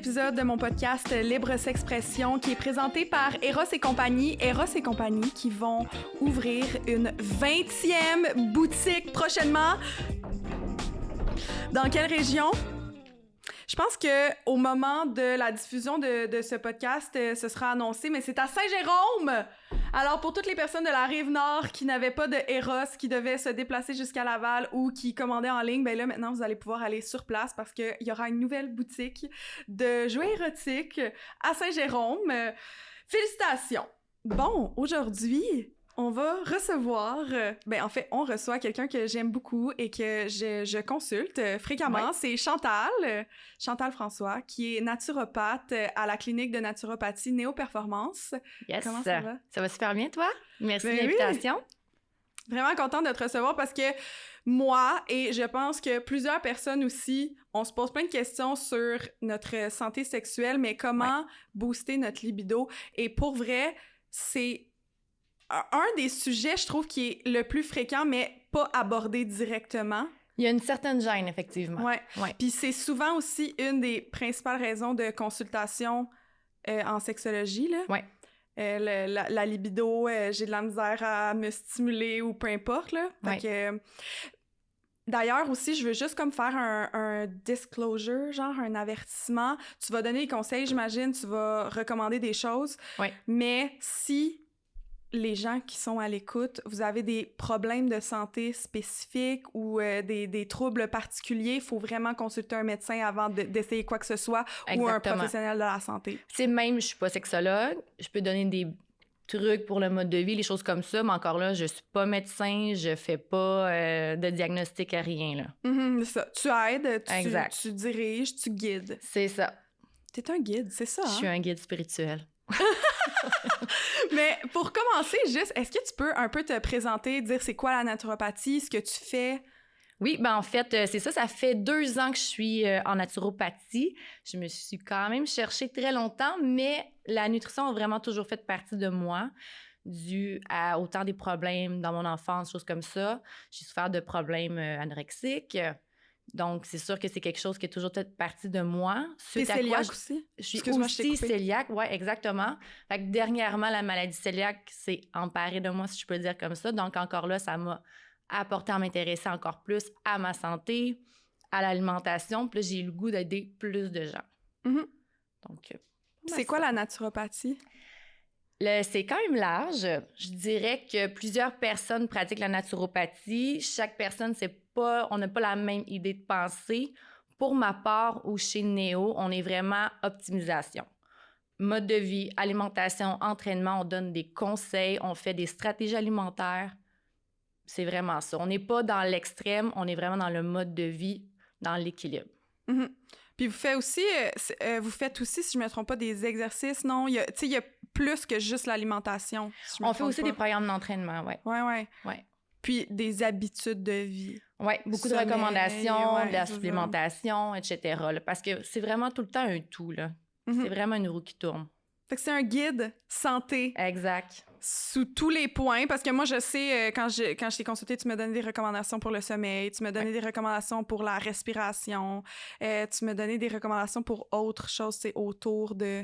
épisode de mon podcast Libre S'expression qui est présenté par Eros et compagnie. Eros et compagnie qui vont ouvrir une 20e boutique prochainement. Dans quelle région? Je pense qu'au moment de la diffusion de ce podcast, ce sera annoncé, mais c'est à Saint-Jérôme! Alors, pour toutes les personnes de la Rive-Nord qui n'avaient pas de Eros, qui devaient se déplacer jusqu'à Laval ou qui commandaient en ligne, ben là, maintenant, vous allez pouvoir aller sur place parce qu'il y aura une nouvelle boutique de jouets érotiques à Saint-Jérôme. Félicitations! Bon, aujourd'hui, on va recevoir... on reçoit quelqu'un que j'aime beaucoup et que je consulte fréquemment. Ouais. C'est Chantal François, qui est naturopathe à la clinique de naturopathie Néo-Performance. Yes! Comment ça va? Ça va super bien, toi? Merci de l'invitation. Oui. Vraiment contente de te recevoir parce que moi, et je pense que plusieurs personnes aussi, on se pose plein de questions sur notre santé sexuelle, mais comment booster notre libido. Et pour vrai, c'est un des sujets, je trouve, qui est le plus fréquent, mais pas abordé directement. Il y a une certaine gêne, effectivement. Ouais. Puis c'est souvent aussi une des principales raisons de consultation en sexologie, là. Ouais. La libido, j'ai de la misère à me stimuler ou peu importe, là. Fait que... D'ailleurs, aussi, je veux juste comme faire un disclosure, genre un avertissement. Tu vas donner des conseils, j'imagine, tu vas recommander des choses. Ouais. Mais si... les gens qui sont à l'écoute, vous avez des problèmes de santé spécifiques ou des troubles particuliers, il faut vraiment consulter un médecin avant d'essayer quoi que ce soit. Exactement. Ou un professionnel de la santé. C'est même, je suis pas sexologue, je peux donner des trucs pour le mode de vie, les choses comme ça, mais encore là, je suis pas médecin, je fais pas de diagnostic à rien, là. C'est ça. Tu aides, tu diriges, tu guides. C'est ça. T'es un guide, c'est ça, hein? Je suis un guide spirituel. Mais pour commencer, juste, est-ce que tu peux un peu te présenter, dire c'est quoi la naturopathie, ce que tu fais? Oui, ben en fait, c'est ça. Ça fait 2 ans que je suis en naturopathie. Je me suis quand même cherchée très longtemps, mais la nutrition a vraiment toujours fait partie de moi, dû à autant des problèmes dans mon enfance, choses comme ça. J'ai souffert de problèmes anorexiques. Donc, c'est sûr que c'est quelque chose qui a toujours fait partie de moi. T'es cœliaque aussi? Je suis aussi cœliaque, oui, exactement. Fait que dernièrement, la maladie cœliaque s'est emparée de moi, si je peux le dire comme ça. Donc, encore là, ça m'a apporté à m'intéresser encore plus à ma santé, à l'alimentation. Puis là, j'ai eu le goût d'aider plus de gens. Mm-hmm. Donc, c'est quoi la naturopathie? C'est quand même large. Je dirais que plusieurs personnes pratiquent la naturopathie. Chaque personne, on n'a pas la même idée de pensée. Pour ma part ou chez Néo, on est vraiment optimisation. Mode de vie, alimentation, entraînement, on donne des conseils, on fait des stratégies alimentaires. C'est vraiment ça. On n'est pas dans l'extrême, on est vraiment dans le mode de vie, dans l'équilibre. Mm-hmm. Puis vous faites aussi, si je ne me trompe pas, des exercices, non? Il y a plus que juste l'alimentation. Si on fait aussi des programmes d'entraînement, oui. Oui. Puis des habitudes de vie. Oui, beaucoup de recommandations, de la supplémentation, etc. Là, parce que c'est vraiment tout le temps un tout, là. Mm-hmm. C'est vraiment une roue qui tourne. Fait que c'est un guide santé. Exact. Sous tous les points, parce que moi, je sais, quand je t'ai consulté, tu me donnais des recommandations pour le sommeil, tu me donnais des recommandations pour la respiration, tu me donnais des recommandations pour autre chose, c'est autour de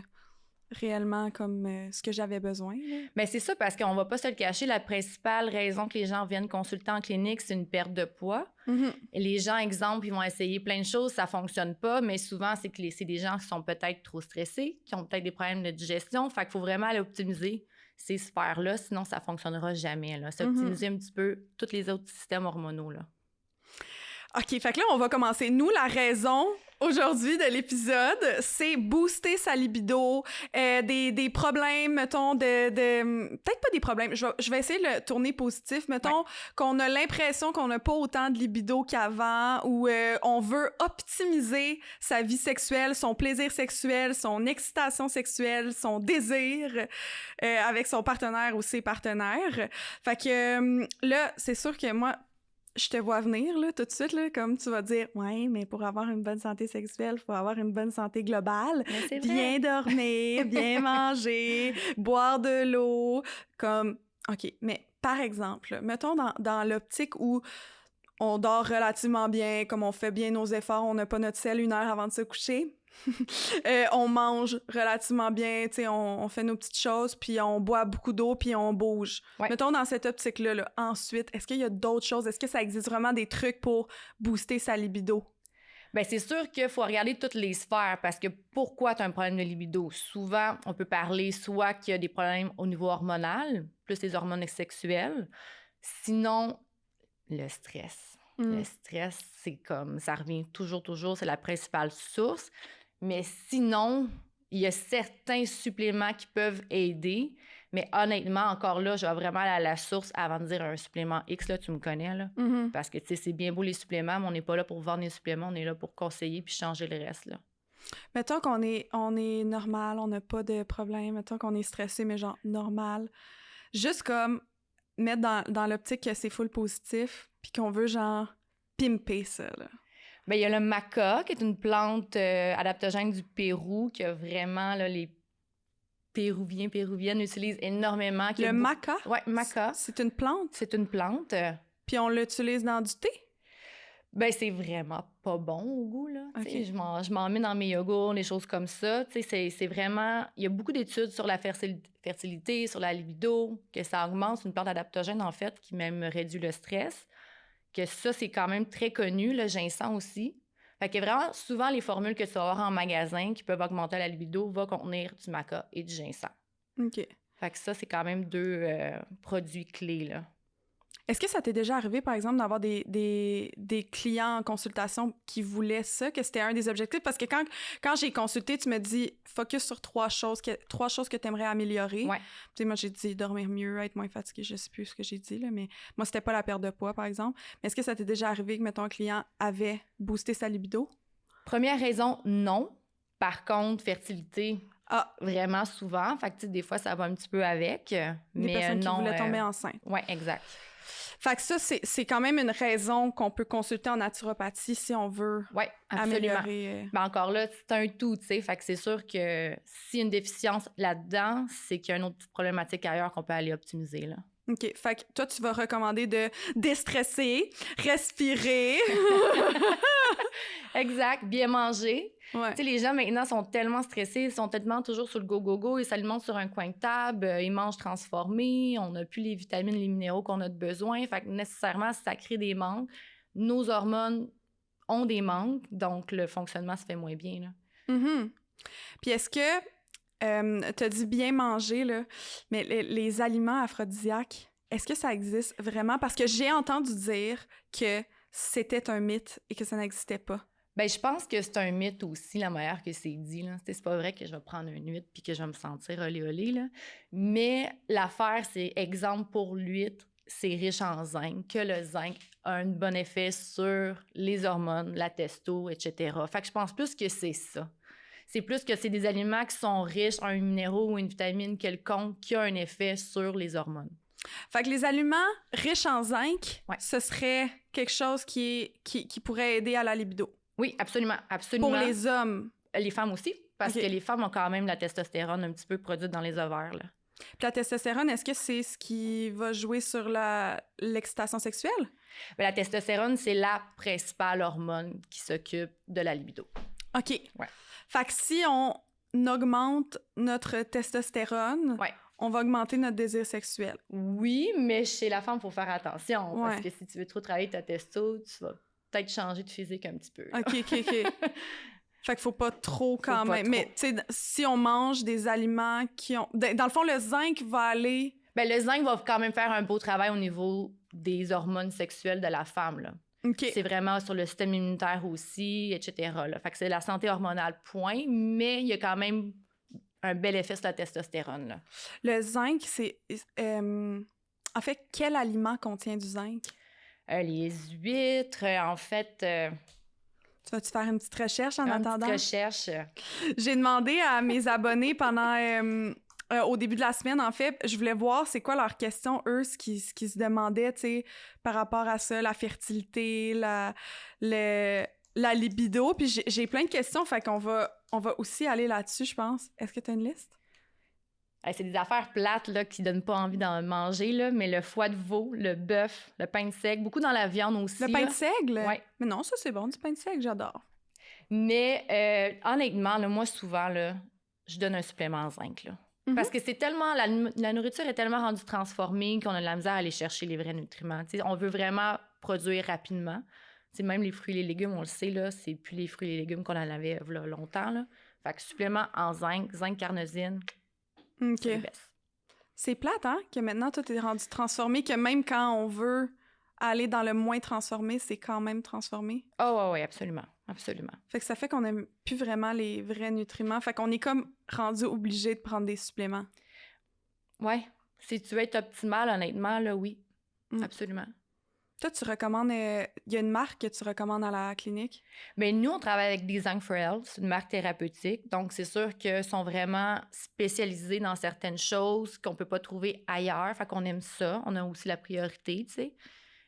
réellement comme ce que j'avais besoin. Bien, c'est ça, parce qu'on va pas se le cacher, la principale raison que les gens viennent consulter en clinique, c'est une perte de poids. Mm-hmm. Et les gens, exemple, ils vont essayer plein de choses, ça fonctionne pas, mais souvent, c'est des gens qui sont peut-être trop stressés, qui ont peut-être des problèmes de digestion, fait qu'il faut vraiment aller optimiser ces sphères-là, sinon ça fonctionnera jamais, là. S'optimiser un petit peu tous les autres systèmes hormonaux, là. OK, fait que là, on va commencer. Nous, la raison aujourd'hui de l'épisode, c'est booster sa libido, des problèmes, mettons, peut-être pas des problèmes, je vais essayer de le tourner positif, mettons, qu'on a l'impression qu'on n'a pas autant de libido qu'avant, ou on veut optimiser sa vie sexuelle, son plaisir sexuel, son excitation sexuelle, son désir avec son partenaire ou ses partenaires. Fait que là, c'est sûr que moi, je te vois venir, là, tout de suite, là, comme tu vas dire, ouais, mais pour avoir une bonne santé sexuelle, il faut avoir une bonne santé globale. Bien dormir, bien manger, boire de l'eau, comme, OK, mais par exemple, mettons dans l'optique où on dort relativement bien, comme on fait bien nos efforts, on n'a pas notre selle 1 heure avant de se coucher, On mange relativement bien, tu sais, on fait nos petites choses, puis on boit beaucoup d'eau, puis on bouge. Ouais. Mettons dans cette optique-là, là, ensuite, est-ce qu'il y a d'autres choses? Est-ce que ça existe vraiment des trucs pour booster sa libido? Bien, c'est sûr qu'il faut regarder toutes les sphères parce que pourquoi tu as un problème de libido? Souvent, on peut parler soit qu'il y a des problèmes au niveau hormonal, plus les hormones sexuelles. Sinon, le stress. Le stress, c'est comme, ça revient toujours, c'est la principale source. Mais sinon, il y a certains suppléments qui peuvent aider. Mais honnêtement, encore là, je vais vraiment aller à la source avant de dire un supplément X, là, tu me connais, là. Mm-hmm. Parce que, tu sais, c'est bien beau les suppléments, mais on n'est pas là pour vendre les suppléments, on est là pour conseiller puis changer le reste, là. Mettons qu'on est normal, on n'a pas de problème, mettons qu'on est stressé, mais genre normal. Juste comme mettre dans l'optique que c'est full positif, puis qu'on veut genre pimper ça, là. Bien, il y a le maca, qui est une plante adaptogène du Pérou, que vraiment, là, les Péruviennes utilisent énormément. Le maca? Oui, maca. C'est une plante? C'est une plante. Puis on l'utilise dans du thé? Ben c'est vraiment pas bon au goût, là. Okay. Je m'en mets dans mes yogourts, des choses comme ça. C'est vraiment... Il y a beaucoup d'études sur la fertilité, sur la libido, que ça augmente. C'est une plante adaptogène, en fait, qui même réduit le stress. Que ça, c'est quand même très connu. Le ginseng aussi. Fait que vraiment, souvent, les formules que tu vas avoir en magasin qui peuvent augmenter la libido vont contenir du maca et du ginseng. OK. Fait que ça, c'est quand même deux produits clés, là. Est-ce que ça t'est déjà arrivé, par exemple, d'avoir des clients en consultation qui voulaient ça, que c'était un des objectifs? Parce que quand j'ai consulté, tu me dis « focus sur trois choses que tu aimerais améliorer. » Ouais. Tu sais, moi, j'ai dit « dormir mieux, être moins fatigué », je sais plus ce que j'ai dit, là, mais moi, c'était pas la perte de poids, par exemple. Mais est-ce que ça t'est déjà arrivé que, mettons, un client avait boosté sa libido? Première raison, non. Par contre, fertilité... vraiment souvent. Fait que, tu sais, des fois, ça va un petit peu avec. Des personnes qui voulaient tomber enceinte. Oui, exact. Fait que ça, c'est quand même une raison qu'on peut consulter en naturopathie si on veut améliorer. Ben encore là, c'est un tout, tu sais. Fait que c'est sûr que s'il y a une déficience là-dedans, c'est qu'il y a une autre petite problématique ailleurs qu'on peut aller optimiser, là. OK. Fait que toi, tu vas recommander de déstresser, respirer. Exact. Bien manger. Ouais. Tu sais, les gens, maintenant, sont tellement stressés, ils sont tellement toujours sur le go-go-go, ils s'alimentent sur un coin de table, ils mangent transformé, on n'a plus les vitamines, les minéraux qu'on a de besoin. Fait que nécessairement, ça crée des manques. Nos hormones ont des manques, donc le fonctionnement se fait moins bien, là. Mm-hmm. Puis est-ce que, t'as dit bien manger, là, mais les aliments aphrodisiaques, est-ce que ça existe vraiment? Parce que j'ai entendu dire que c'était un mythe et que ça n'existait pas. Ben, je pense que c'est un mythe aussi, la manière que c'est dit, là. C'est pas vrai que je vais prendre une huître puis que je vais me sentir olé, là. Mais l'affaire, c'est, exemple pour l'huître, c'est riche en zinc, que le zinc a un bon effet sur les hormones, la testo, etc. Fait que je pense plus que c'est ça. C'est plus que c'est des aliments qui sont riches en un minéraux ou une vitamine quelconque qui a un effet sur les hormones. Fait que les aliments riches en zinc, ouais. Ce serait quelque chose qui pourrait aider à la libido. Oui, absolument, absolument. Pour les hommes. Les femmes aussi, parce que les femmes ont quand même la testostérone un petit peu produite dans les ovaires, là. Puis la testostérone, est-ce que c'est ce qui va jouer sur l'excitation sexuelle? Bien, la testostérone, c'est la principale hormone qui s'occupe de la libido. OK. Ouais. Fait que si on augmente notre testostérone, on va augmenter notre désir sexuel. Oui, mais chez la femme, il faut faire attention. Parce que si tu veux trop travailler ta testo, tu vas peut-être changer de physique un petit peu. Là. OK. Fait qu'il faut pas trop quand même. Trop. Mais tu sais, si on mange des aliments qui ont... Dans le fond, le zinc va aller... Bien, le zinc va quand même faire un beau travail au niveau des hormones sexuelles de la femme, là. Okay. C'est vraiment sur le système immunitaire aussi, etc. Là. Fait que c'est la santé hormonale, point. Mais il y a quand même un bel effet sur la testostérone, là. Le zinc, c'est... En fait, quel aliment contient du zinc? Les huîtres, en fait... Tu vas-tu faire une petite recherche en attendant? Une petite recherche. J'ai demandé à mes abonnés pendant... au début de la semaine, en fait, je voulais voir c'est quoi leurs questions, eux, ce qu'ils se demandaient, tu sais, par rapport à ça, la fertilité, la libido. Puis j'ai plein de questions, fait qu'on va aussi aller là-dessus, je pense. Est-ce que tu as une liste? C'est des affaires plates là, qui donnent pas envie d'en manger, là, mais le foie de veau, le bœuf, le pain de seigle, beaucoup dans la viande aussi. Le pain de seigle? Oui. Mais non, ça c'est bon, du pain de seigle, j'adore. Mais honnêtement, là, moi, souvent, là, je donne un supplément en zinc. Là. Parce que c'est tellement... La nourriture est tellement rendue transformée qu'on a de la misère à aller chercher les vrais nutriments. T'sais, on veut vraiment produire rapidement. T'sais, même les fruits et les légumes, on le sait, là, c'est plus les fruits et les légumes qu'on en avait là, longtemps. Là. Fait que supplément en zinc carnosine, c'est le best. C'est plate, hein, que maintenant tout est rendu transformé, que même quand on veut aller dans le moins transformé, c'est quand même transformé. Oh, oui, absolument. Absolument. Fait que ça fait qu'on n'aime plus vraiment les vrais nutriments. Fait qu'on est comme rendu obligé de prendre des suppléments. Ouais. Si tu veux être optimal, honnêtement, là, oui. Absolument. Toi, tu recommandes... Il y a une marque que tu recommandes à la clinique? Bien, nous, on travaille avec des Zinc for Health. C'est une marque thérapeutique. Donc, c'est sûr qu'ils sont vraiment spécialisés dans certaines choses qu'on ne peut pas trouver ailleurs. Fait qu'on aime ça. On a aussi la priorité, tu sais.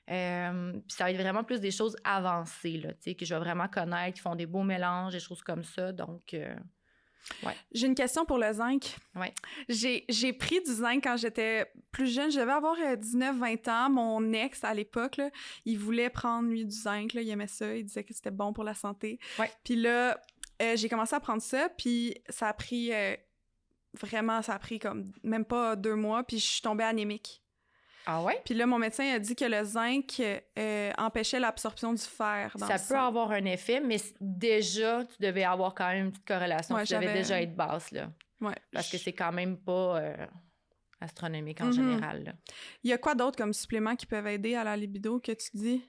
Puis ça va être vraiment plus des choses avancées, là, tu sais, que je vais vraiment connaître, qui font des beaux mélanges, des choses comme ça. Donc, ouais. J'ai une question pour le zinc. Ouais. J'ai pris du zinc quand j'étais plus jeune. Je devais avoir 19-20 ans. Mon ex, à l'époque, là, il voulait prendre, lui, du zinc. Là, il aimait ça. Il disait que c'était bon pour la santé. Ouais. Puis là, j'ai commencé à prendre ça. Puis ça a pris... vraiment, ça a pris comme même pas 2 mois. Puis je suis tombée anémique. Ah ouais? Puis là, mon médecin a dit que le zinc empêchait l'absorption du fer dans le sang. Ça peut avoir un effet, mais déjà, tu devais avoir quand même une petite corrélation. Ouais, tu devais déjà être basse, là. Ouais. Parce que c'est quand même pas astronomique en général, là. Il y a quoi d'autre comme suppléments qui peuvent aider à la libido que tu dis?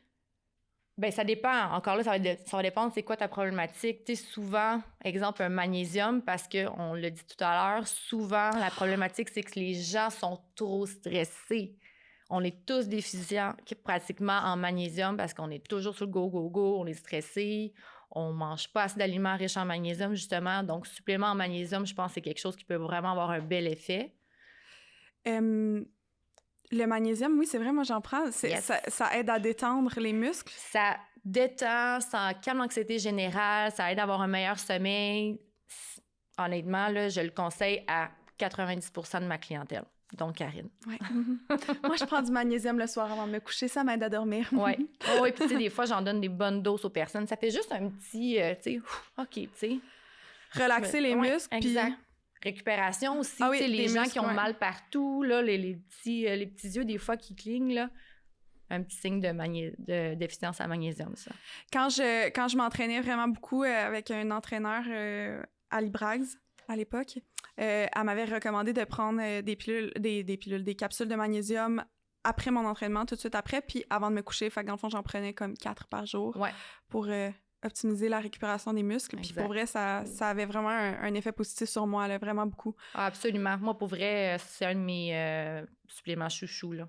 Bien, ça dépend. Encore là, ça va dépendre c'est quoi ta problématique. Tu sais, souvent, exemple, un magnésium, parce qu'on l'a dit tout à l'heure, souvent, la problématique, c'est que les gens sont trop stressés. On est tous déficients pratiquement en magnésium parce qu'on est toujours sur le go, on est stressé, on mange pas assez d'aliments riches en magnésium, justement. Donc, supplément en magnésium, je pense que c'est quelque chose qui peut vraiment avoir un bel effet. Le magnésium, oui, c'est vrai, moi j'en prends. Yes. Ça aide à détendre les muscles. Ça détend, ça calme l'anxiété générale, ça aide à avoir un meilleur sommeil. Honnêtement, là, je le conseille à 90% de ma clientèle. Donc, Karine. Ouais. Moi, je prends du magnésium le soir avant de me coucher. Ça m'aide à dormir. Oui. Oh, et puis, tu sais, des fois, j'en donne des bonnes doses aux personnes. Ça fait juste un petit, tu sais, OK, tu sais. Relaxer les muscles. Exact. Puis... Récupération aussi. Ah oui, tu sais, les gens muscles, qui ont mal partout, là, les petits yeux, des fois, qui clignent, là. Un petit signe de déficience à magnésium, ça. Quand je m'entraînais vraiment beaucoup avec un entraîneur à Librags, à l'époque, elle m'avait recommandé de prendre des capsules de magnésium après mon entraînement, tout de suite après, puis avant de me coucher. Fait que dans le fond, j'en prenais comme 4 par jour pour optimiser la récupération des muscles. Puis pour vrai, ça avait vraiment un effet positif sur moi, là, vraiment beaucoup. Ah, absolument. Moi, pour vrai, c'est un de mes suppléments chouchous, là.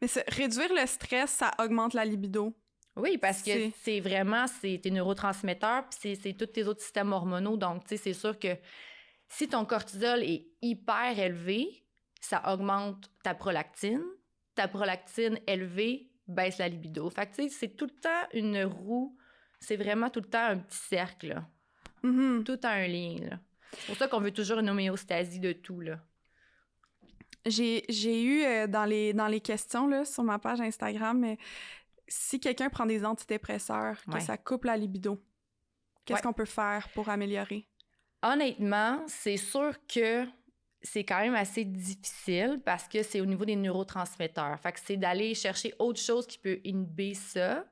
Mais réduire le stress, ça augmente la libido. Oui, parce que c'est vraiment, c'est tes neurotransmetteurs, puis c'est tous tes autres systèmes hormonaux. Donc, tu sais, c'est sûr que si ton cortisol est hyper élevé, ça augmente ta prolactine. Ta prolactine élevée baisse la libido. Fait que, tu sais, c'est tout le temps une roue. C'est vraiment tout le temps un petit cercle, là. Mm-hmm. Tout a un lien, là. C'est pour ça qu'on veut toujours une homéostasie de tout, là. J'ai eu dans les questions là, sur ma page Instagram, si quelqu'un prend des antidépresseurs, que ça coupe la libido, qu'est-ce qu'on peut faire pour améliorer? Honnêtement, c'est sûr que c'est quand même assez difficile parce que c'est au niveau des neurotransmetteurs. Fait que c'est d'aller chercher autre chose qui peut inhiber ça.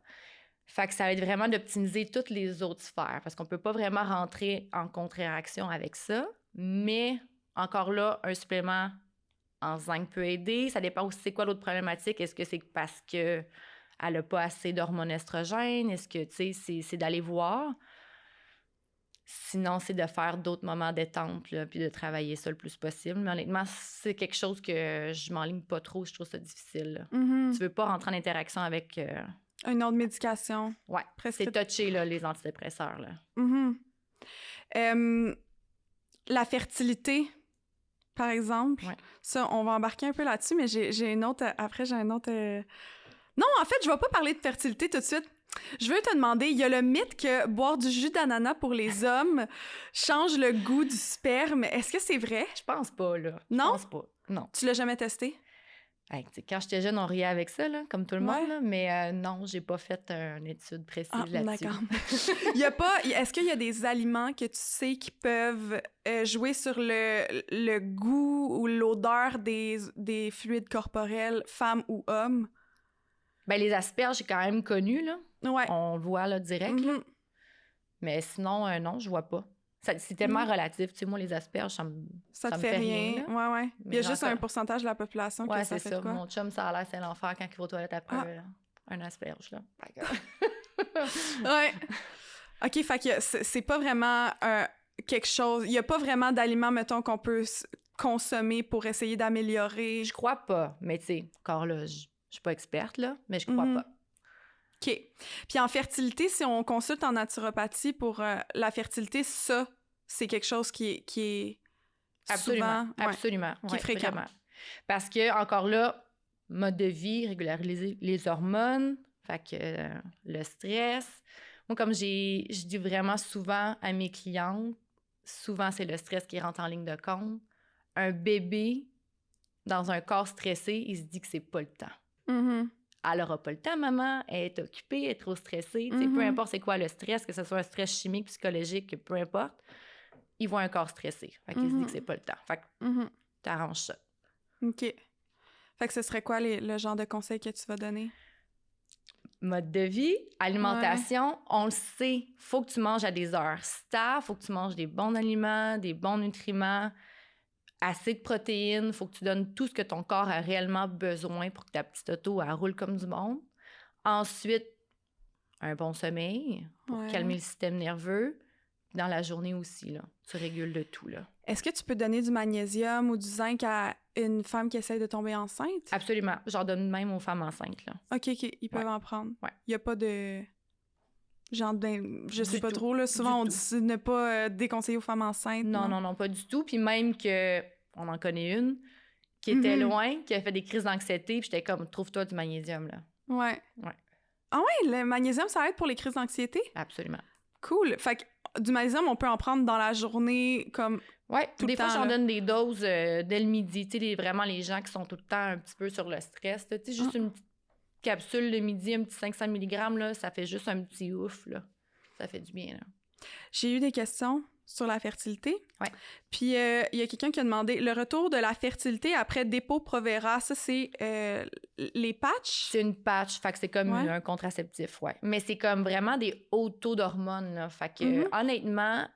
Fait que ça va être vraiment d'optimiser toutes les autres sphères parce qu'on peut pas vraiment rentrer en contre-réaction avec ça. Mais encore là, un supplément en zinc peut aider. Ça dépend aussi c'est quoi l'autre problématique. Est-ce que c'est parce qu'elle n'a pas assez d'hormones estrogènes? Est-ce que, tu sais, c'est d'aller voir. Sinon, c'est de faire d'autres moments détente, là, puis de travailler ça le plus possible. Mais honnêtement, c'est quelque chose que je m'enligne pas trop. Je trouve ça difficile. Mm-hmm. Tu veux pas rentrer en interaction avec... une autre médication. Ouais, c'est touché, là, les antidépresseurs, là. Mm-hmm. La fertilité... Par exemple, ça, on va embarquer un peu là-dessus, mais j'ai une autre... Après, j'ai un autre... Non, en fait, je vais pas parler de fertilité tout de suite. Je veux te demander, il y a le mythe que boire du jus d'ananas pour les hommes change le goût du sperme. Est-ce que c'est vrai? Je pense pas, là. Non? Je pense pas, non. Tu l'as jamais testé? Hey, quand j'étais jeune, on riait avec ça, là, comme tout le monde, là, mais non, j'ai pas fait une étude précise là-dessus. D'accord. Est-ce qu'il y a des aliments que tu sais qui peuvent jouer sur le goût ou l'odeur des fluides corporels, femmes ou hommes? Ben, les asperges, j'ai quand même connu, là. Ouais. On le voit, là, direct, là. Mais sinon, non, je vois pas. C'est tellement relatif. Tu sais, moi, les asperges, ça me fait rien. Ouais. Il y a juste un pourcentage de la population que ça fait c'est ça. quoi? Mon chum, ça a l'air, c'est l'enfer quand il va aux toilettes après un asperge, là. Ouais. OK, fait que c'est pas vraiment quelque chose... Il y a pas vraiment d'aliments, mettons, qu'on peut consommer pour essayer d'améliorer... Je crois pas. Mais tu sais, encore là, je suis pas experte, là, mais je crois pas. OK. Puis en fertilité, si on consulte en naturopathie pour la fertilité, ça, c'est quelque chose qui est absolument, souvent... absolument. Qui est fréquent. Vraiment. Parce que, encore là, mode de vie, régulariser les hormones, fait que le stress. Moi, comme je dis vraiment souvent à mes clientes, souvent, c'est le stress qui rentre en ligne de compte. Un bébé dans un corps stressé, il se dit que c'est pas le temps. Mm-hmm. Elle n'aura pas le temps, maman, elle est occupée, elle est trop stressée. Peu importe c'est quoi le stress, que ce soit un stress chimique, psychologique, peu importe, ils voient un corps stressé. Fait qu'ils se disent que c'est pas le temps. Fait que t'arranges ça. OK. Fait que ce serait quoi le genre de conseils que tu vas donner? Mode de vie, alimentation, on le sait, faut que tu manges à des heures stables, faut que tu manges des bons aliments, des bons nutriments, assez de protéines, faut que tu donnes tout ce que ton corps a réellement besoin pour que ta petite auto, elle roule comme du monde. Ensuite, un bon sommeil pour calmer le système nerveux. Dans la journée aussi, là, tu régules de tout, là. Est-ce que tu peux donner du magnésium ou du zinc à une femme qui essaie de tomber enceinte? Absolument. J'en donne même aux femmes enceintes, là. OK. Ils peuvent en prendre. Ouais. Il n'y a pas de... Genre, je sais pas trop, là. Souvent, on dit de ne pas déconseiller aux femmes enceintes. Non, pas du tout. Puis même que, on en connaît une, qui était loin, qui a fait des crises d'anxiété, puis j'étais comme, trouve-toi du magnésium, là. Ouais. Ah ouais, le magnésium, ça aide pour les crises d'anxiété? Absolument. Cool. Fait que du magnésium, on peut en prendre dans la journée, comme... Oui, des fois, j'en donne des doses dès le midi. Tu sais, vraiment les gens qui sont tout le temps un petit peu sur le stress. Tu sais, juste une petite capsule le midi, un petit 500 mg, là, ça fait juste un petit ouf, là. Ça fait du bien, là. J'ai eu des questions sur la fertilité. Ouais. Puis, il y a quelqu'un qui a demandé le retour de la fertilité après Depo-Provera. Ça, c'est les patchs? C'est une patch, fait que c'est comme un contraceptif, ouais. Mais c'est comme vraiment des hauts taux d'hormones, là. Fait que, honnêtement,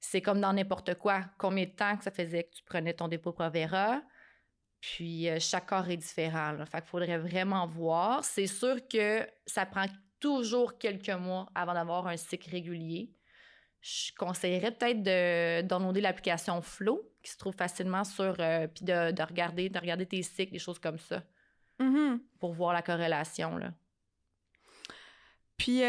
c'est comme dans n'importe quoi. Combien de temps que ça faisait que tu prenais ton Depo-Provera? Puis, chaque corps est différent, là. Fait qu'il faudrait vraiment voir. C'est sûr que ça prend toujours quelques mois avant d'avoir un cycle régulier. Je conseillerais peut-être de downloader l'application Flow, qui se trouve facilement sur... puis de regarder tes cycles, des choses comme ça, pour voir la corrélation, là. Puis,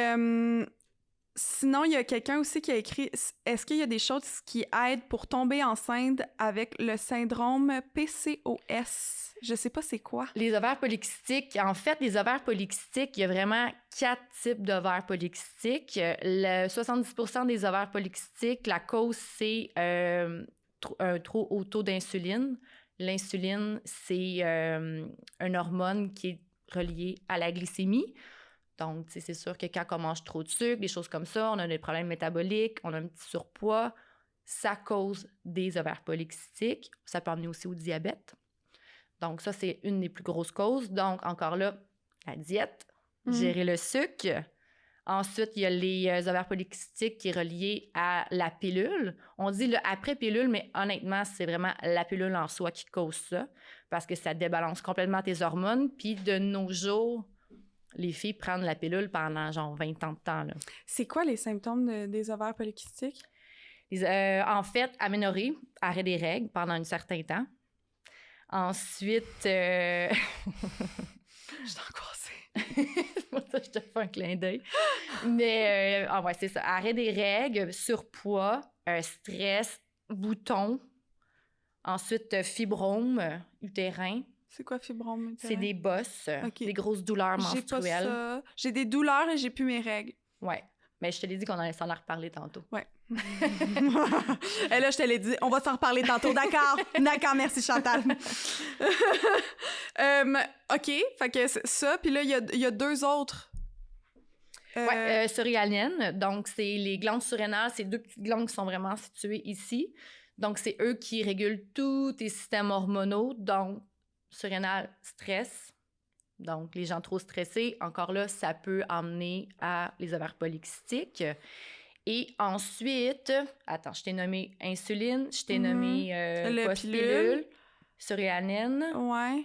sinon, il y a quelqu'un aussi qui a écrit « Est-ce qu'il y a des choses qui aident pour tomber enceinte avec le syndrome PCOS? » Je sais pas c'est quoi. Les ovaires polykystiques. En fait, les ovaires polykystiques, il y a vraiment 4 types d'ovaires polykystiques. 70% des ovaires polykystiques, la cause, c'est un trop haut taux d'insuline. L'insuline, c'est une hormone qui est reliée à la glycémie. Donc, c'est sûr que quand on mange trop de sucre, des choses comme ça, on a des problèmes métaboliques, on a un petit surpoids, ça cause des ovaires polykystiques. Ça peut amener aussi au diabète. Donc, ça, c'est une des plus grosses causes. Donc, encore là, la diète, gérer le sucre. Ensuite, il y a les ovaires polykystiques qui est relié à la pilule. On dit le après-pilule, mais honnêtement, c'est vraiment la pilule en soi qui cause ça parce que ça débalance complètement tes hormones. Puis, de nos jours, les filles prennent la pilule pendant genre 20 ans de temps, là. C'est quoi les symptômes des ovaires polykystiques? En fait, aménorrhée, arrêt des règles pendant un certain temps. Ensuite... Je suis angoissée. C'est pour ça que je te fais un clin d'œil. Mais, ouais, c'est ça. Arrêt des règles, surpoids, stress, boutons. Ensuite, fibrome utérin. C'est quoi fibrome utérin? C'est des bosses, des grosses douleurs menstruelles. J'ai pas ça. J'ai des douleurs et j'ai plus mes règles. Ouais. Mais je te l'ai dit qu'on allait s'en reparler tantôt. Ouais. Et là, je te l'ai dit, on va s'en reparler tantôt. D'accord, d'accord, merci Chantal. OK, fait que c'est ça. Puis là, il y a 2 autres. Surréaliennes. Donc, c'est les glandes surrénales. C'est 2 petites glandes qui sont vraiment situées ici. Donc, c'est eux qui régulent tous tes systèmes hormonaux. Donc, surrénal, stress. Donc, les gens trop stressés, encore là, ça peut emmener à les ovaires polykystiques. Et ensuite, attends, je t'ai nommé insuline, je t'ai nommé post-pilule, surréalienne. Ouais.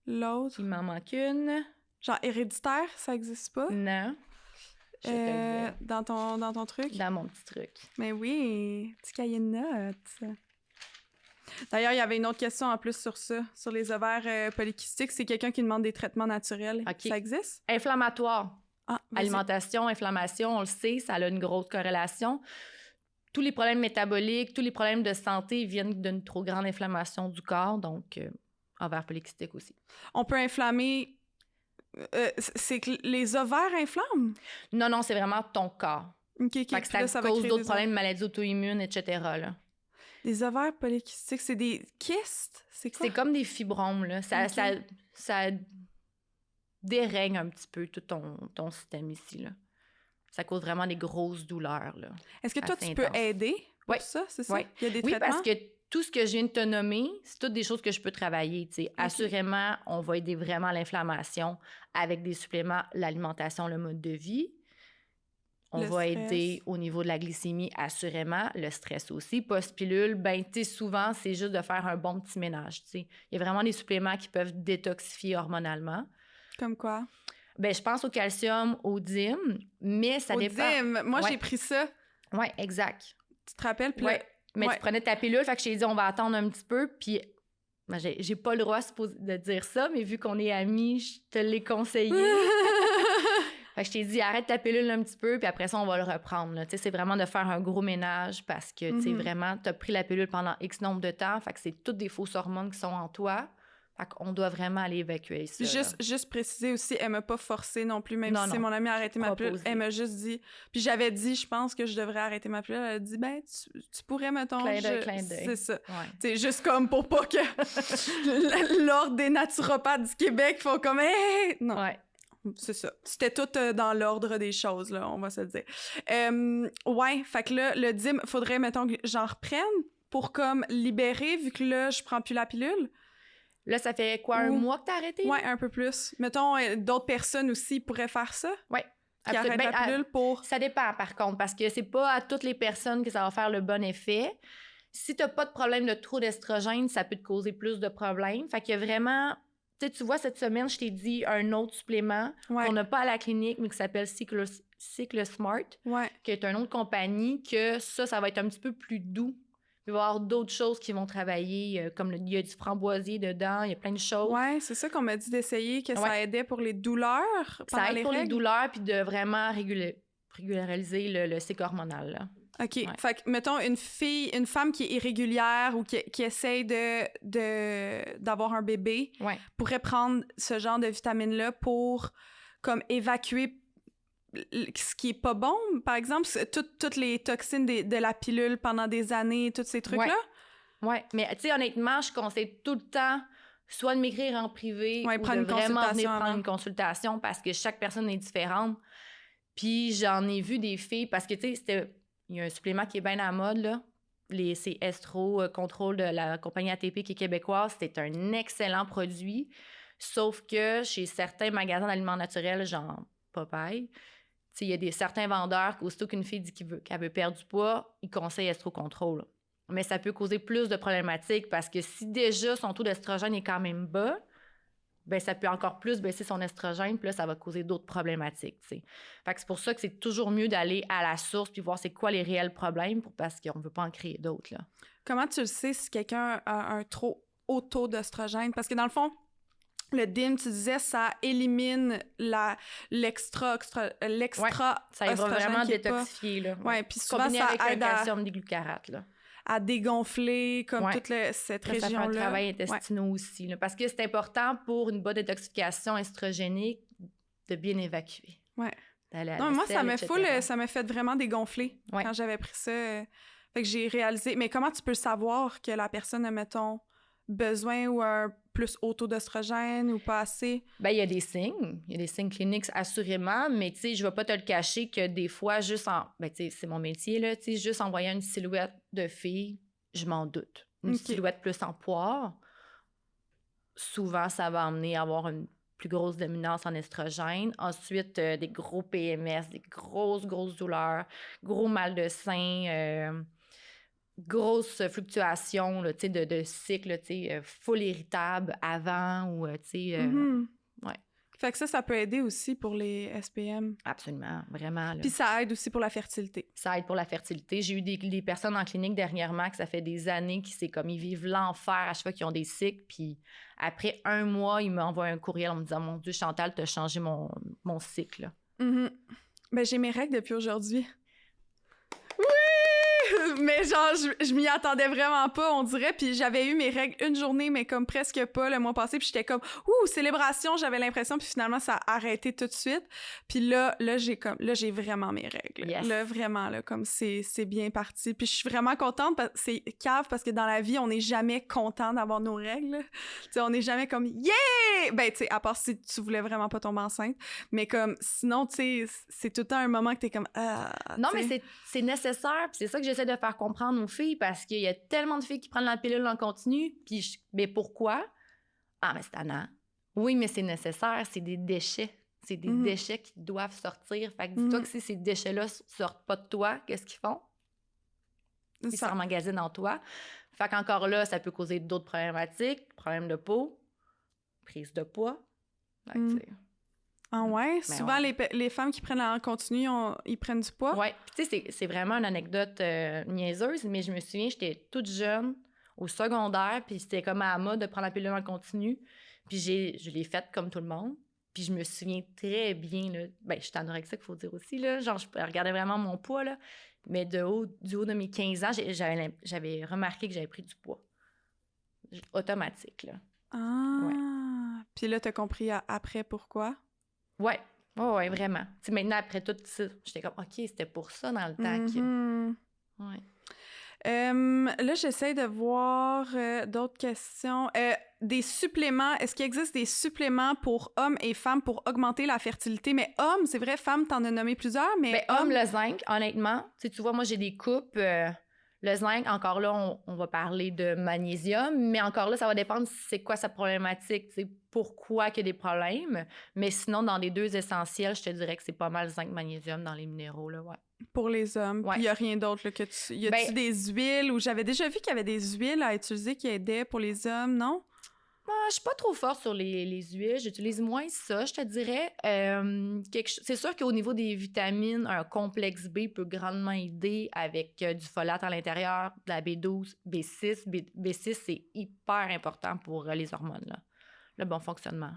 L'autre. Il m'en manque une. Genre héréditaire, ça existe pas? Non. Je te le dis. Dans ton truc? Dans mon petit truc. Mais oui, petit cahier de notes. D'ailleurs, il y avait une autre question en plus sur ça, sur les ovaires polykystiques. C'est quelqu'un qui demande des traitements naturels. Okay. Ça existe? Inflammatoire. Ah, alimentation, inflammation, on le sait, ça a une grosse corrélation. Tous les problèmes métaboliques, tous les problèmes de santé viennent d'une trop grande inflammation du corps, donc ovaires polykystiques aussi. On peut inflammer... c'est que les ovaires inflamment? Non, c'est vraiment ton corps. OK. Fait que ça cause d'autres problèmes, maladies auto-immunes, etc. Là. Les ovaires polykystiques, c'est des kystes? C'est quoi? C'est comme des fibromes, là. Ça dérègle un petit peu tout ton système ici, là. Ça cause vraiment des grosses douleurs, là. Est-ce que toi, tu peux aider pour ça, c'est ça? Oui. Il y a des oui, traitements? parce que tout ce que je viens de te nommer, c'est toutes des choses que je peux travailler, tu sais. Okay. Assurément, on va aider vraiment l'inflammation avec des suppléments, l'alimentation, le mode de vie. On va aider au niveau de la glycémie, assurément. Le stress aussi. Post-pilule, ben, tu sais, souvent, c'est juste de faire un bon petit ménage, tu sais. Il y a vraiment des suppléments qui peuvent détoxifier hormonalement. Comme quoi? Ben, je pense au calcium, au DIM, mais ça dépend. Au DIM! Moi, j'ai pris ça. Oui, exact. Tu te rappelles? Puis mais tu prenais ta pilule, fait que je t'ai dit, on va attendre un petit peu, puis ben, j'ai pas le droit de dire ça, mais vu qu'on est amis, je te l'ai conseillé. Fait que je t'ai dit, arrête ta pilule un petit peu, puis après ça, on va le reprendre. Tu sais, c'est vraiment de faire un gros ménage parce que, tu sais, vraiment, t'as pris la pilule pendant X nombre de temps, fait que c'est toutes des fausses hormones qui sont en toi. Fait qu'on doit vraiment aller évacuer ça. Juste préciser aussi, elle m'a pas forcé non plus, même si c'est mon amie a arrêté ma pilule. Elle m'a juste dit... Puis j'avais dit, je pense que je devrais arrêter ma pilule. Elle a dit, ben, tu pourrais, mettons... Clin d'œil. C'est ça. Ouais. C'est juste comme pour pas que l'ordre des naturopathes du Québec font comme... Hey! Non. Ouais. C'est ça. C'était tout dans l'ordre des choses, là, on va se le dire. Ouais, fait que là, le DIM, faudrait, mettons, que j'en reprenne pour comme libérer, vu que là, je prends plus la pilule. Là, ça fait quoi, un mois que t'as arrêté? Ouais, un peu plus. Mettons, d'autres personnes aussi pourraient faire ça? Oui. Qui arrêtent la pilule pour... Ça dépend, par contre, parce que c'est pas à toutes les personnes que ça va faire le bon effet. Si t'as pas de problème de trop d'estrogène, ça peut te causer plus de problèmes. Fait qu'il y a vraiment... Tu vois, cette semaine, je t'ai dit un autre supplément qu'on n'a pas à la clinique, mais qui s'appelle Cycle Smart, qui est une autre compagnie, que ça va être un petit peu plus doux. Il va y avoir d'autres choses qui vont travailler, comme il y a du framboisier dedans, il y a plein de choses. Oui, c'est ça qu'on m'a dit d'essayer, que ça aidait pour les douleurs pendant ça aide les pour règles. Les douleurs, puis de vraiment régulariser le cycle hormonal, là. OK. Ouais. Fait que, mettons, une femme qui est irrégulière ou qui essaye d'avoir un bébé pourrait prendre ce genre de vitamines-là pour, comme, évacuer ce qui est pas bon. Par exemple, toutes les toxines de la pilule pendant des années, tous ces trucs-là. Oui, mais tu sais, honnêtement, je conseille tout le temps soit de m'écrire en privé ou de vraiment venir prendre une consultation parce que chaque personne est différente. Puis j'en ai vu des filles, parce que, tu sais, il y a un supplément qui est bien à la mode, là. C'est Estro Contrôle de la compagnie ATP qui est québécoise. C'est un excellent produit. Sauf que chez certains magasins d'aliments naturels, genre Popeye, il y a certains vendeurs qu'aussitôt qu'une fille dit qu'elle veut perdre du poids, ils conseillent Estro Contrôle. Mais ça peut causer plus de problématiques parce que si déjà son taux d'estrogène est quand même bas, ben ça peut encore plus baisser son estrogène, puis là, ça va causer d'autres problématiques, t'sais. Fait que c'est pour ça que c'est toujours mieux d'aller à la source puis voir c'est quoi les réels problèmes parce qu'on ne veut pas en créer d'autres, là. Comment tu le sais si quelqu'un a un trop haut taux d'estrogène? Parce que dans le fond, le DIM, tu disais, ça élimine l'extra ça va vraiment détoxifier, là. Ouais, puis souvent, combiné ça avec aide le calcium déglucarate, là. À dégonfler comme toute cette région-là. Ça fait un travail intestinal aussi, là, parce que c'est important pour une bonne détoxification estrogénique de bien évacuer. Ouais. d'aller à Non, la moi, selle, ça m'a fait vraiment dégonfler quand j'avais pris ça. Fait que j'ai réalisé. Mais comment tu peux savoir que la personne a, mettons, besoin ou un plus haut taux d'oestrogène ou pas assez? Ben, il y a des signes. Il y a des signes cliniques, assurément. Mais, tu sais, je vais pas te le cacher que des fois, ben, tu sais, c'est mon métier, là. Tu sais, juste en voyant une silhouette de fille, je m'en doute. Une silhouette plus en poire, souvent, ça va amener à avoir une plus grosse dominance en estrogène. Ensuite, des gros PMS, des grosses douleurs, gros mal de sein, grosses fluctuations là, de cycle, full irritable avant ou, tu sais, ouais. Fait que ça peut aider aussi pour les SPM. Absolument, vraiment. Là. Puis ça aide aussi pour la fertilité. Ça aide pour la fertilité. J'ai eu des personnes en clinique dernièrement que ça fait des années qui c'est comme ils vivent l'enfer à chaque fois qu'ils ont des cycles. Puis après 1 mois, ils m'envoient un courriel en me disant « Mon Dieu, Chantal, t'as changé mon cycle. » Ben, j'ai mes règles depuis aujourd'hui. Oui! Mais genre, je m'y attendais vraiment pas, on dirait. Puis j'avais eu mes règles une journée, mais comme presque pas le mois passé. Puis j'étais comme, célébration, j'avais l'impression. Puis finalement, ça a arrêté tout de suite. Puis là, j'ai vraiment mes règles. Yes. Là, vraiment, là, comme c'est bien parti. Puis je suis vraiment contente. C'est cave parce que dans la vie, on n'est jamais content d'avoir nos règles. Tu sais, on n'est jamais comme, yeah! Ben, tu sais, à part si tu voulais vraiment pas tomber enceinte. Mais comme, sinon, tu sais, c'est tout le temps un moment que t'es comme, non, mais c'est nécessaire. Puis c'est ça que j'essaie de faire comprendre aux filles parce qu'il y a tellement de filles qui prennent la pilule en continu. Puis, mais pourquoi? Ah, mais c'est tannant. Oui, mais c'est nécessaire. C'est des déchets. C'est des déchets qui doivent sortir. Fait que dis-toi que si ces déchets-là sortent pas de toi, qu'est-ce qu'ils font? Ils s'emmagasinent en toi. Fait qu'encore là, ça peut causer d'autres problématiques. Problèmes de peau, prise de poids. Fait que, ah ouais? Ben souvent, ouais. Les femmes qui prennent en continu, ils prennent du poids? Oui. Puis tu sais, c'est vraiment une anecdote niaiseuse, mais je me souviens, j'étais toute jeune, au secondaire, puis c'était comme à la mode de prendre la pilule en continu. Puis je l'ai faite comme tout le monde. Puis je me souviens très bien, là, ben, j'étais anorexique, il faut dire aussi, là, genre, je regardais vraiment mon poids, là, mais du haut de mes 15 ans, j'avais remarqué que j'avais pris du poids. Automatique, là. Ah! Ouais. Puis là, t'as compris après pourquoi? Ouais, vraiment. T'sais, maintenant, après tout ça, j'étais comme, OK, c'était pour ça dans le temps que... Ouais. Là, j'essaie de voir d'autres questions. Des suppléments, est-ce qu'il existe des suppléments pour hommes et femmes pour augmenter la fertilité? Mais hommes, c'est vrai, femmes, t'en as nommé plusieurs, mais ben, hommes, le zinc, honnêtement. Tu vois, moi, j'ai des coupes... le zinc, encore là, on va parler de magnésium, mais encore là, ça va dépendre c'est quoi sa problématique, pourquoi qu'il y a des problèmes. Mais sinon, dans les 2 essentiels, je te dirais que c'est pas mal zinc, magnésium dans les minéraux, là, ouais. Pour les hommes. Ouais. Puis il n'y a rien d'autre là, que tu... Y a-tu des huiles? Ou j'avais déjà vu qu'il y avait des huiles à utiliser qui aidaient pour les hommes, non? Je suis pas trop forte sur les huiles. J'utilise moins ça, je te dirais. C'est sûr qu'au niveau des vitamines, un complexe B peut grandement aider avec du folate à l'intérieur, de la B12, B6. B6, c'est hyper important pour les hormones, là. Le bon fonctionnement.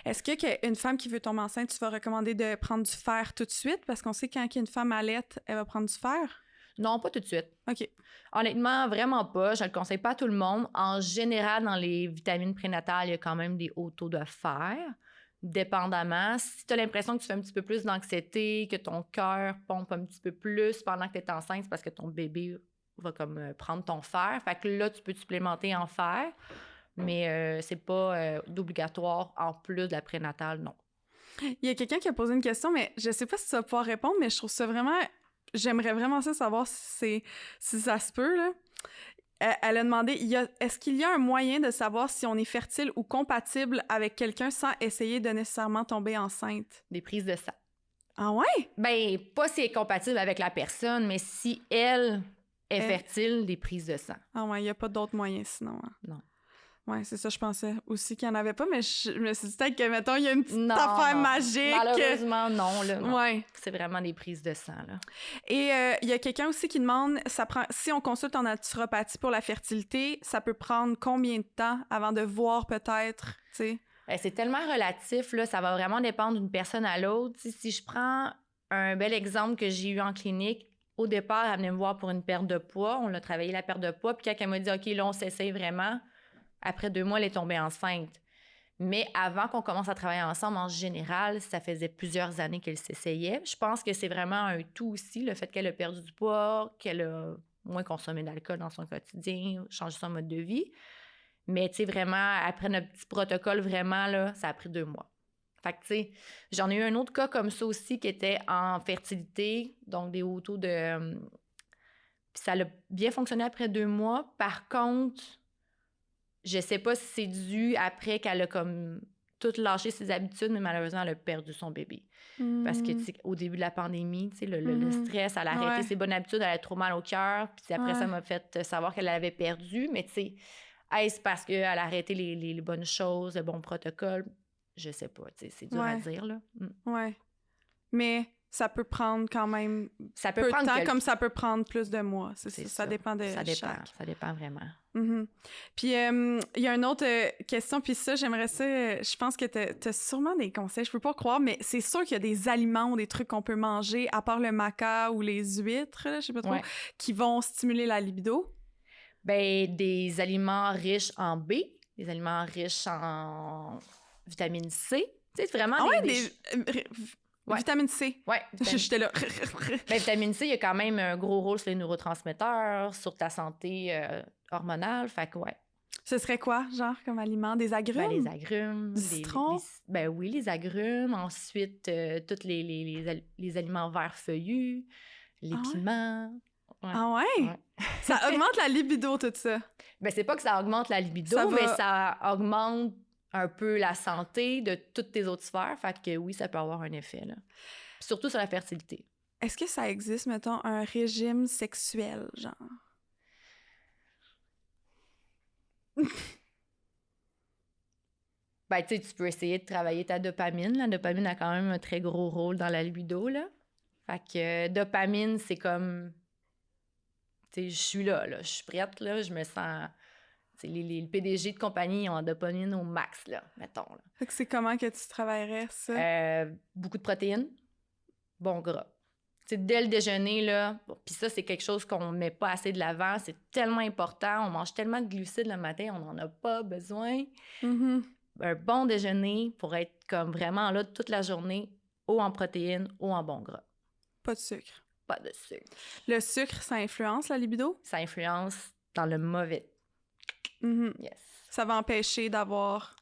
Est-ce qu'une femme qui veut tomber enceinte, tu vas recommander de prendre du fer tout de suite? Parce qu'on sait quand une femme allaite, elle va prendre du fer? Non, pas tout de suite. OK. Honnêtement, vraiment pas. Je le conseille pas à tout le monde. En général, dans les vitamines prénatales, il y a quand même des hauts taux de fer, dépendamment. Si tu as l'impression que tu fais un petit peu plus d'anxiété, que ton cœur pompe un petit peu plus pendant que tu es enceinte, c'est parce que ton bébé va comme prendre ton fer. Fait que là, tu peux te supplémenter en fer, mais c'est pas d'obligatoire en plus de la prénatale, non. Il y a quelqu'un qui a posé une question, mais je sais pas si tu vas pouvoir répondre, mais je trouve ça vraiment... J'aimerais vraiment ça savoir si ça se peut, là. Elle a demandé, est-ce qu'il y a un moyen de savoir si on est fertile ou compatible avec quelqu'un sans essayer de nécessairement tomber enceinte? Des prises de sang. Ah ouais? Ben, pas si elle est compatible avec la personne, mais si elle est fertile, des prises de sang. Ah ouais, il n'y a pas d'autres moyens sinon. Hein. Non. Ouais, c'est ça, je pensais aussi qu'il n'y en avait pas, mais je me suis dit peut-être que, mettons, il y a une petite affaire magique. Malheureusement, non. Là, non. Ouais. C'est vraiment des prises de sang, là. Et il y a quelqu'un aussi qui demande, si on consulte en naturopathie pour la fertilité, ça peut prendre combien de temps avant de voir peut-être, tu sais? C'est tellement relatif, là, ça va vraiment dépendre d'une personne à l'autre. Si je prends un bel exemple que j'ai eu en clinique, au départ, elle venait me voir pour une perte de poids. On a travaillé la perte de poids. Puis quand elle m'a dit « OK, là, on s'essaye vraiment », après 2 mois, elle est tombée enceinte. Mais avant qu'on commence à travailler ensemble, en général, ça faisait plusieurs années qu'elle s'essayait. Je pense que c'est vraiment un tout aussi, le fait qu'elle a perdu du poids, qu'elle a moins consommé d'alcool dans son quotidien, changé son mode de vie. Mais tu sais, vraiment, après notre petit protocole, vraiment, là, ça a pris 2 mois. Fait que, tu sais, j'en ai eu un autre cas comme ça aussi qui était en fertilité, donc des hauts taux de... Puis ça a bien fonctionné après 2 mois. Par contre, je sais pas si c'est dû après qu'elle a comme tout lâché ses habitudes, mais malheureusement, elle a perdu son bébé. Parce que, tu sais, au début de la pandémie, tu sais, le stress, elle a arrêté ses bonnes habitudes, elle a trop mal au cœur. Puis après, ça m'a fait savoir qu'elle l'avait perdu. Mais, tu sais, est-ce parce qu'elle a arrêté les bonnes choses, le bon protocole? Je sais pas, tu sais, c'est dur à dire, là. Ouais. Mais ça peut prendre quand même ça peut peu prendre de temps, comme ça peut prendre plus de mois. Ça dépend de ça dépend, chaque. ça dépend vraiment. Puis, il y a une autre question, puis ça, j'aimerais ça... je pense que t'as sûrement des conseils, je peux pas croire, mais c'est sûr qu'il y a des aliments ou des trucs qu'on peut manger, à part le maca ou les huîtres, là, je sais pas trop, qui vont stimuler la libido. Ben, des aliments riches en B, des aliments riches en vitamine C. Tu sais, vraiment vitamine C. Ouais. J'étais là. Ben, vitamine C, il y a quand même un gros rôle sur les neurotransmetteurs, sur ta santé hormonale. Fait que, ouais. Ce serait quoi, genre, comme aliment? Des agrumes? Ben, les agrumes. Du citron? Ben oui, les agrumes. Ensuite, tous les aliments verts feuillus, les piments. Ouais. Ah ouais? Ça augmente la libido, tout ça? Ben, c'est pas que ça augmente la libido, mais ça augmente un peu la santé de toutes tes autres sphères. Fait que oui, ça peut avoir un effet, là. Puis surtout sur la fertilité. Est-ce que ça existe, mettons, un régime sexuel, genre? Ben, tu sais, tu peux essayer de travailler ta dopamine. La dopamine a quand même un très gros rôle dans la libido, là. Fait que dopamine, c'est comme... Tu sais, je suis là, je suis prête, là, je me sens... Les PDG de compagnie ont la dopamine au max, là, mettons. Là. Fait que c'est comment que tu travaillerais ça? Beaucoup de protéines, bon gras. T'sais, dès le déjeuner, là, puis ça, c'est quelque chose qu'on met pas assez de l'avant, c'est tellement important, on mange tellement de glucides le matin, on n'en a pas besoin. Un bon déjeuner pour être comme vraiment là toute la journée, haut en protéines, haut en bon gras. Pas de sucre. Pas de sucre. Le sucre, ça influence la libido? Ça influence dans le mauvais. Yes. Ça va empêcher d'avoir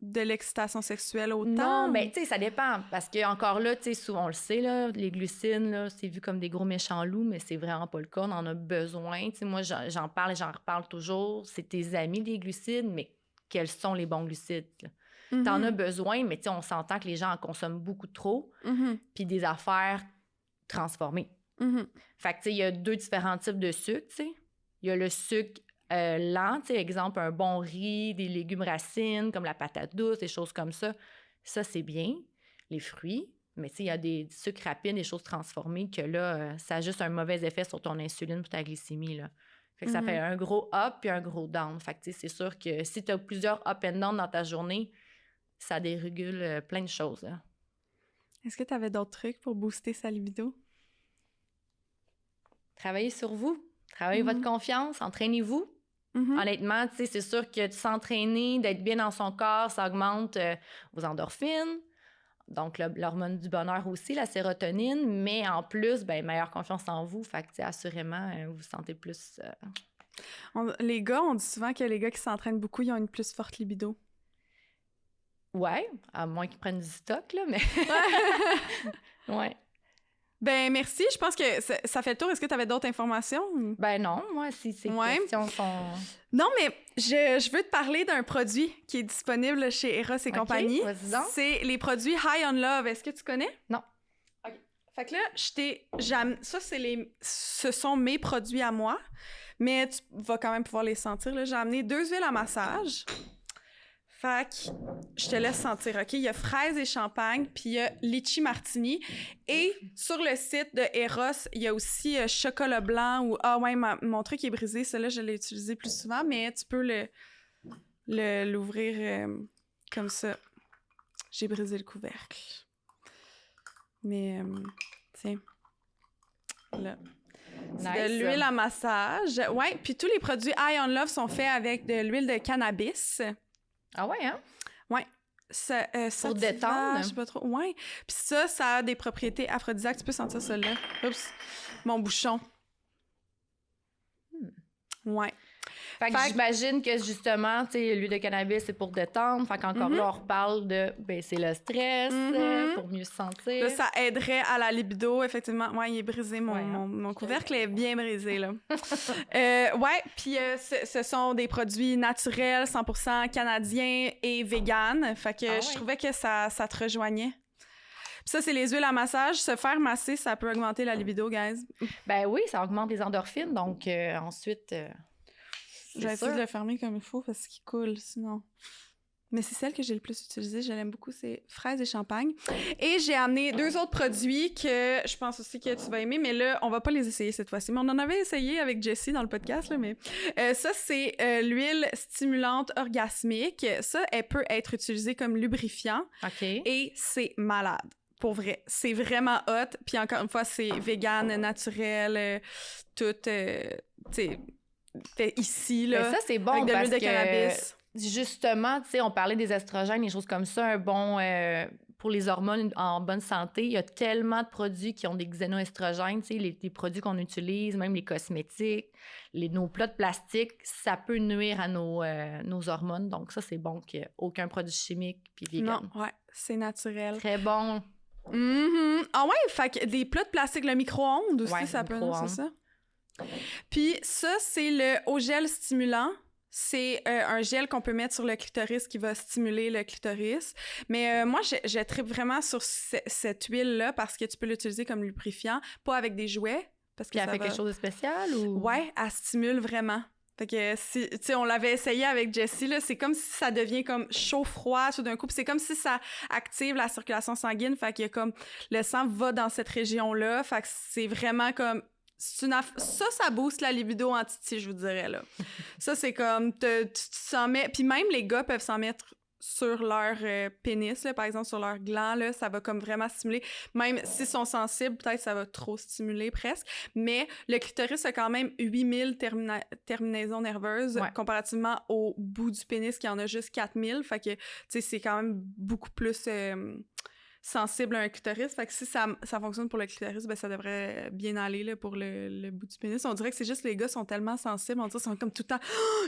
de l'excitation sexuelle autant? Non, ben tu sais, ça dépend. Parce que encore là, tu sais, souvent on le sait, là, les glucides, là, c'est vu comme des gros méchants loups, mais c'est vraiment pas le cas. On en a besoin. Tu sais, moi, j'en parle et j'en reparle toujours. C'est tes amis, les glucides, mais quels sont les bons glucides? T'en as besoin, mais tu sais, on s'entend que les gens en consomment beaucoup trop. Puis des affaires transformées. Fait que tu sais, il y a 2 différents types de sucre, tu sais. Il y a le sucre lent, tu sais, exemple, un bon riz, des légumes racines, comme la patate douce, des choses comme ça. Ça, c'est bien. Les fruits. Mais tu sais, il y a des sucres rapides, des choses transformées que là, ça a juste un mauvais effet sur ton insuline pour ta glycémie, là. Fait que ça fait un gros up puis un gros down. Fait que tu sais, c'est sûr que si tu as plusieurs up and down dans ta journée, ça dérégule plein de choses, là. Est-ce que tu avais d'autres trucs pour booster sa libido? Travaillez sur vous. Travaillez votre confiance. Entraînez-vous. Honnêtement, tu sais, c'est sûr que de s'entraîner, d'être bien dans son corps, ça augmente vos endorphines, donc l'hormone du bonheur aussi, la sérotonine, mais en plus, ben meilleure confiance en vous, fait que, tu sais, assurément, vous vous sentez plus... Les gars, on dit souvent que les gars qui s'entraînent beaucoup, ils ont une plus forte libido. Ouais, à moins qu'ils prennent du stock, là, mais... Ouais. Ben merci, je pense que ça fait le tour. Est-ce que tu avais d'autres informations? Ben non, moi, si ces questions sont... Non, mais je veux te parler d'un produit qui est disponible chez Eros et compagnie. Vas-y donc. C'est les produits High on Love. Est-ce que tu connais? Non. OK. Fait que là, ça, ce sont mes produits à moi, mais tu vas quand même pouvoir les sentir. Là. J'ai amené 2 huiles à massage. Fait que je te laisse sentir, OK? Il y a fraise et champagne, puis il y a litchi martini. Et sur le site de Eros, il y a aussi chocolat blanc ou... Ah ouais, mon truc est brisé. Celui-là, je l'ai utilisé plus souvent, mais tu peux l'ouvrir comme ça. J'ai brisé le couvercle. Mais, tiens. Là. C'est nice. De l'huile à massage. Ouais, puis tous les produits High on Love sont faits avec de l'huile de cannabis. Ah ouais, hein? Ouais. Pour détendre. Je sais pas trop. Ouais. Puis ça a des propriétés aphrodisiaques. Tu peux sentir ça là. Oups. Mon bouchon. Ouais. Fait que j'imagine que justement, tu sais, l'huile de cannabis, c'est pour détendre. Fait qu'encore là, on reparle de baisser le stress pour mieux se sentir. Là, ça aiderait à la libido, effectivement. Ouais, il est brisé, mon couvercle est bien brisé, là. Ouais, puis ce sont des produits naturels, 100% canadiens et vegan. Fait que je trouvais que ça te rejoignait. Puis ça, c'est les huiles à massage. Se faire masser, ça peut augmenter la libido, guys. Ben oui, ça augmente les endorphines, donc ensuite... J'ai essayé de le fermer comme il faut parce qu'il coule, sinon. Mais c'est celle que j'ai le plus utilisée. Je l'aime beaucoup, c'est fraises et champagne. Et j'ai amené 2 autres produits que je pense aussi que tu vas aimer, mais là, on va pas les essayer cette fois-ci. Mais on en avait essayé avec Jessie dans le podcast, là, mais ça, c'est l'huile stimulante orgasmique. Ça, elle peut être utilisée comme lubrifiant. OK. Et c'est malade. Pour vrai, c'est vraiment hot. Puis encore une fois, c'est vegan, naturel, tout, tu sais... fait ici, là. Mais ça, c'est bon avec de parce l'huile de que, cannabis. Justement, tu sais, on parlait des estrogènes, des choses comme ça, un bon... pour les hormones en bonne santé, il y a tellement de produits qui ont des xénoestrogènes, tu sais, les produits qu'on utilise, même les cosmétiques, nos plats de plastique, ça peut nuire à nos hormones. Donc ça, c'est bon qu'il n'y ait aucun produit chimique puis vegan. Non, ouais, c'est naturel. Très bon. Ah ouais, fait que des plats de plastique, le micro-ondes aussi, ça peut, c'est ça? Puis ça, c'est le eau gel stimulant. C'est un gel qu'on peut mettre sur le clitoris qui va stimuler le clitoris. Mais moi, je trippe vraiment sur cette huile-là parce que tu peux l'utiliser comme lubrifiant, pas avec des jouets. Parce que puis elle fait quelque chose de spécial ou... Ouais, elle stimule vraiment. Fait que, tu sais, on l'avait essayé avec Jessie, là, c'est comme si ça devient comme chaud-froid tout d'un coup, puis c'est comme si ça active la circulation sanguine, fait qu'il y a comme, le sang va dans cette région-là, fait que c'est vraiment comme, ça booste la libido en titi, je vous dirais, là. Ça, c'est comme, tu s'en mets, puis même les gars peuvent s'en mettre sur leur pénis, là, par exemple, sur leur gland, là, ça va comme vraiment stimuler. Même s'ils sont sensibles, peut-être ça va trop stimuler presque. Mais le clitoris a quand même 8000 terminaisons nerveuses comparativement au bout du pénis qui en a juste 4000. Fait que, tu sais, c'est quand même beaucoup plus sensible à un clitoris. Fait que si ça fonctionne pour le clitoris, ben ça devrait bien aller là, pour le bout du pénis. On dirait que c'est juste les gars sont tellement sensibles, on dirait qu'ils sont comme tout le temps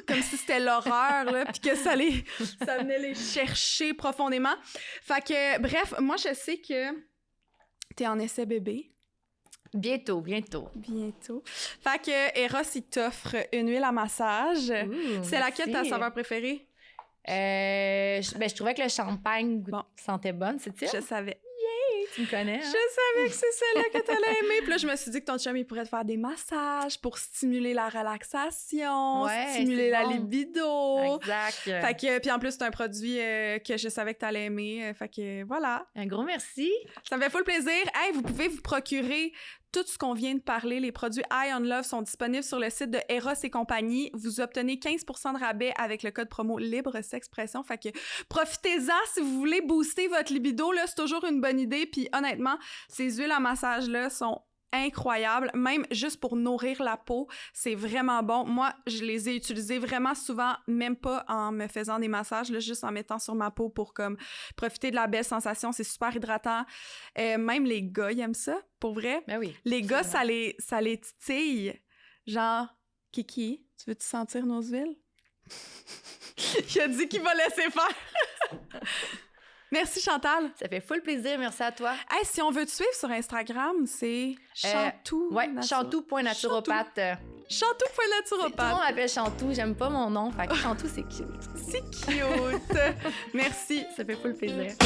comme si c'était l'horreur, là, puis que ça venait les chercher profondément. Fait que, bref, moi, je sais que t'es en essai bébé. Bientôt. Fait que Eros, il t'offre une huile à massage. C'est laquelle ta saveur préférée? Je trouvais que le champagne sentait bonne, c'est-tu? Je savais. Yay! Tu me connais, hein? Je savais que c'est celle-là que t'allais aimer. Puis là, je me suis dit que ton chum, il pourrait te faire des massages pour stimuler la relaxation, stimuler la libido. Exact. Fait que, puis en plus, c'est un produit que je savais que t'allais aimer. Fait que voilà. Un gros merci. Ça me fait full plaisir. Hey, vous pouvez vous procurer tout ce qu'on vient de parler. Les produits High on Love sont disponibles sur le site de Eros et compagnie. Vous obtenez 15% de rabais avec le code promo LibreSexpression. Fait que profitez-en si vous voulez booster votre libido. Là, c'est toujours une bonne idée. Puis honnêtement, ces huiles à massage-là sont incroyables. Même juste pour nourrir la peau, c'est vraiment bon. Moi, je les ai utilisées vraiment souvent, même pas en me faisant des massages, là, juste en mettant sur ma peau pour comme profiter de la belle sensation. C'est super hydratant. Même les gars, ils aiment ça, pour vrai. Ben oui. Les gars, ça les titille. Genre, Kiki, tu veux-tu sentir nos huiles? Il a dit qu'il va laisser faire. Merci Chantal. Ça fait full plaisir, merci à toi. Hey, si on veut te suivre sur Instagram, c'est Chantou. Ouais, Chantou.naturopathe. Chantou.naturopathe. Tout le monde m'appelle Chantou, j'aime pas mon nom, fait que Chantou c'est cute. C'est cute. Merci. Ça fait full plaisir.